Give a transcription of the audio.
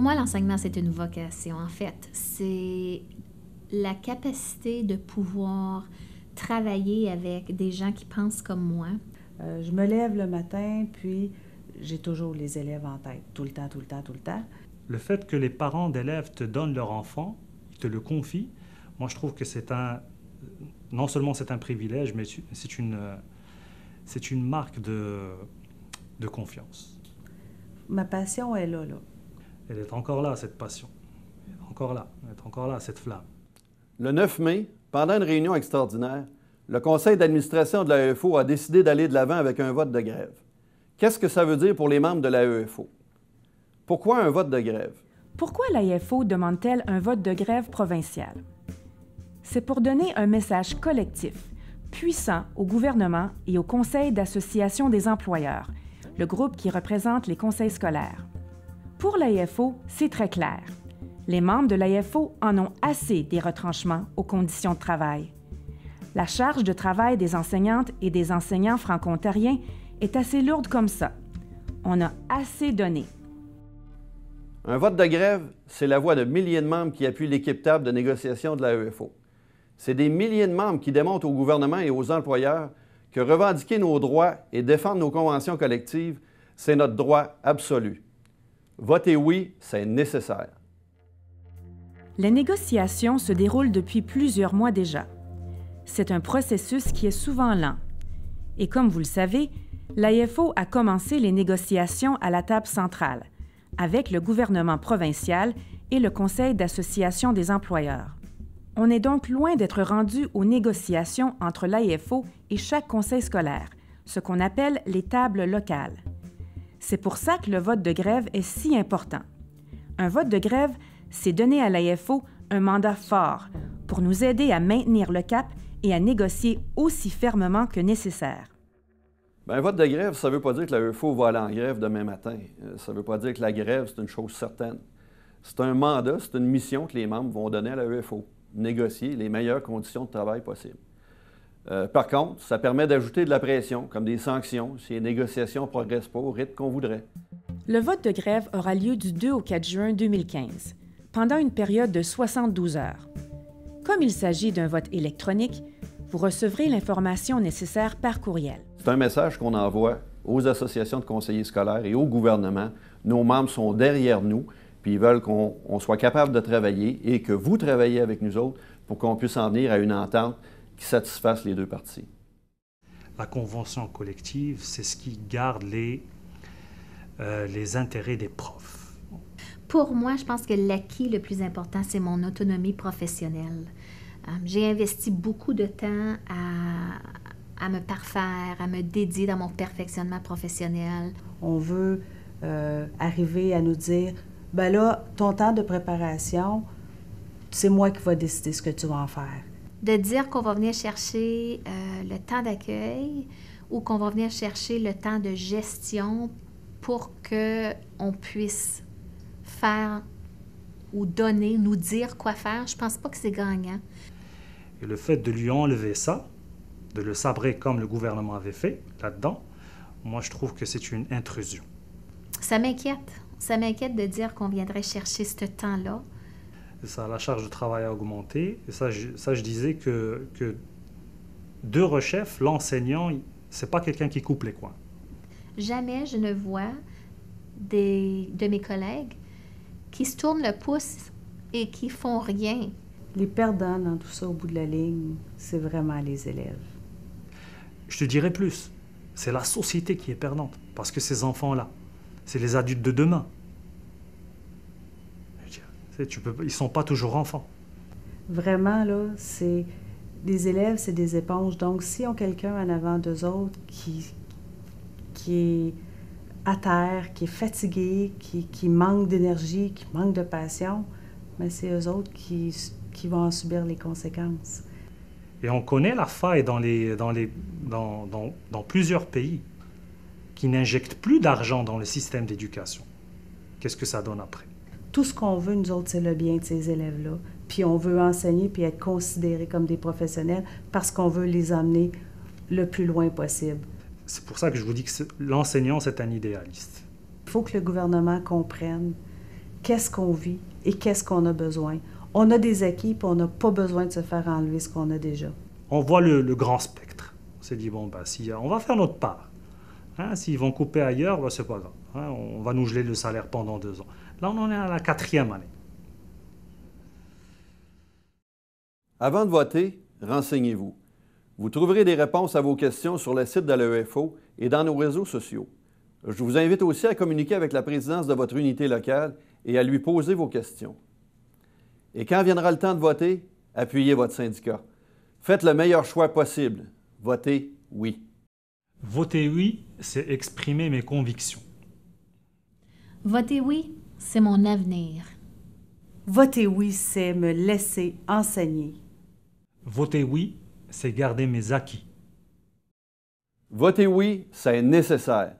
moi, l'enseignement, c'est une vocation. En fait, c'est la capacité de pouvoir travailler avec des gens qui pensent comme moi. Je me lève le matin, puis j'ai toujours les élèves en tête, tout le temps, tout le temps, tout le temps. Le fait que les parents d'élèves te donnent leur enfant, te le confient, moi je trouve que non seulement c'est un privilège, mais c'est une marque de confiance. Ma passion est là. Elle est encore là, cette passion. Elle est encore là, cette flamme. Le 9 mai, pendant une réunion extraordinaire, le conseil d'administration de l'AEFO a décidé d'aller de l'avant avec un vote de grève. Qu'est-ce que ça veut dire pour les membres de l'AEFO? Pourquoi un vote de grève? Pourquoi l'AEFO demande-t-elle un vote de grève provincial? C'est pour donner un message collectif, puissant au gouvernement et au Conseil d'association des employeurs, le groupe qui représente les conseils scolaires. Pour l'AEFO, c'est très clair. Les membres de l'AEFO en ont assez des retranchements aux conditions de travail. La charge de travail des enseignantes et des enseignants franco-ontariens est assez lourde comme ça. On a assez donné. Un vote de grève, c'est la voix de milliers de membres qui appuient l'équipe table de négociation de l'AEFO. C'est des milliers de membres qui démontrent au gouvernement et aux employeurs que revendiquer nos droits et défendre nos conventions collectives, c'est notre droit absolu. Voter oui, c'est nécessaire. Les négociations se déroulent depuis plusieurs mois déjà. C'est un processus qui est souvent lent. Et comme vous le savez, l'AEFO a commencé les négociations à la table centrale, avec le gouvernement provincial et le Conseil d'association des employeurs. On est donc loin d'être rendu aux négociations entre l'AEFO et chaque conseil scolaire, ce qu'on appelle les tables locales. C'est pour ça que le vote de grève est si important. Un vote de grève, c'est donner à l'AEFO un mandat fort pour nous aider à maintenir le cap et à négocier aussi fermement que nécessaire. Bien, un vote de grève, ça ne veut pas dire que l'AEFO va aller en grève demain matin. Ça ne veut pas dire que la grève, c'est une chose certaine. C'est un mandat, c'est une mission que les membres vont donner à l'AEFO, négocier les meilleures conditions de travail possibles. Par contre, ça permet d'ajouter de la pression, comme des sanctions, si les négociations ne progressent pas au rythme qu'on voudrait. Le vote de grève aura lieu du 2 au 4 juin 2015, pendant une période de 72 heures. Comme il s'agit d'un vote électronique, vous recevrez l'information nécessaire par courriel. C'est un message qu'on envoie aux associations de conseillers scolaires et au gouvernement. Nos membres sont derrière nous, puis ils veulent qu'on soit capable de travailler et que vous travaillez avec nous autres pour qu'on puisse en venir à une entente qui satisfasse les deux parties. La convention collective, c'est ce qui garde les intérêts des profs. Pour moi, je pense que l'acquis le plus important, c'est mon autonomie professionnelle. J'ai investi beaucoup de temps à me parfaire, à me dédier dans mon perfectionnement professionnel. On veut arriver à nous dire, ben là, ton temps de préparation, c'est moi qui vais décider ce que tu vas en faire. De dire qu'on va venir chercher le temps d'accueil ou qu'on va venir chercher le temps de gestion pour qu'on puisse faire ou donner, nous dire quoi faire, je pense pas que c'est gagnant. Et le fait de lui enlever ça, de le sabrer comme le gouvernement avait fait là-dedans, moi je trouve que c'est une intrusion. Ça m'inquiète. Ça m'inquiète de dire qu'on viendrait chercher ce temps-là. Et ça, la charge de travail a augmenté. Et ça, je disais que de rechef, l'enseignant, c'est pas quelqu'un qui coupe les coins. Jamais je ne vois de mes collègues qui se tournent le pouce et qui font rien. Les perdants dans tout ça, au bout de la ligne, c'est vraiment les élèves. Je te dirais plus, c'est la société qui est perdante. Parce que ces enfants-là, c'est les adultes de demain. Ils ne sont pas toujours enfants. Vraiment, là, c'est des élèves, c'est des éponges. Donc, s'ils ont quelqu'un en avant d'eux autres qui est à terre, qui est fatigué, qui manque d'énergie, qui manque de passion, mais c'est eux autres qui vont en subir les conséquences. Et on connaît la faille dans plusieurs pays qui n'injectent plus d'argent dans le système d'éducation. Qu'est-ce que ça donne après? Tout ce qu'on veut, nous autres, c'est le bien de ces élèves-là. Puis on veut enseigner puis être considérés comme des professionnels parce qu'on veut les emmener le plus loin possible. C'est pour ça que je vous dis que l'enseignant, c'est un idéaliste. Il faut que le gouvernement comprenne qu'est-ce qu'on vit et qu'est-ce qu'on a besoin. On a des acquis, puis on n'a pas besoin de se faire enlever ce qu'on a déjà. On voit le grand spectre. On s'est dit, bon, ben, on va faire notre part. Hein, s'ils vont couper ailleurs, ben, c'est pas grave. Hein, on va nous geler le salaire pendant 2 ans. Là, on en est à la 4e année. Avant de voter, renseignez-vous. Vous trouverez des réponses à vos questions sur le site de l'EFO et dans nos réseaux sociaux. Je vous invite aussi à communiquer avec la présidence de votre unité locale et à lui poser vos questions. Et quand viendra le temps de voter, appuyez votre syndicat. Faites le meilleur choix possible. Votez oui. Voter oui, c'est exprimer mes convictions. Voter oui, c'est mon avenir. Voter oui, c'est me laisser enseigner. Voter oui, c'est garder mes acquis. Votez oui, c'est nécessaire.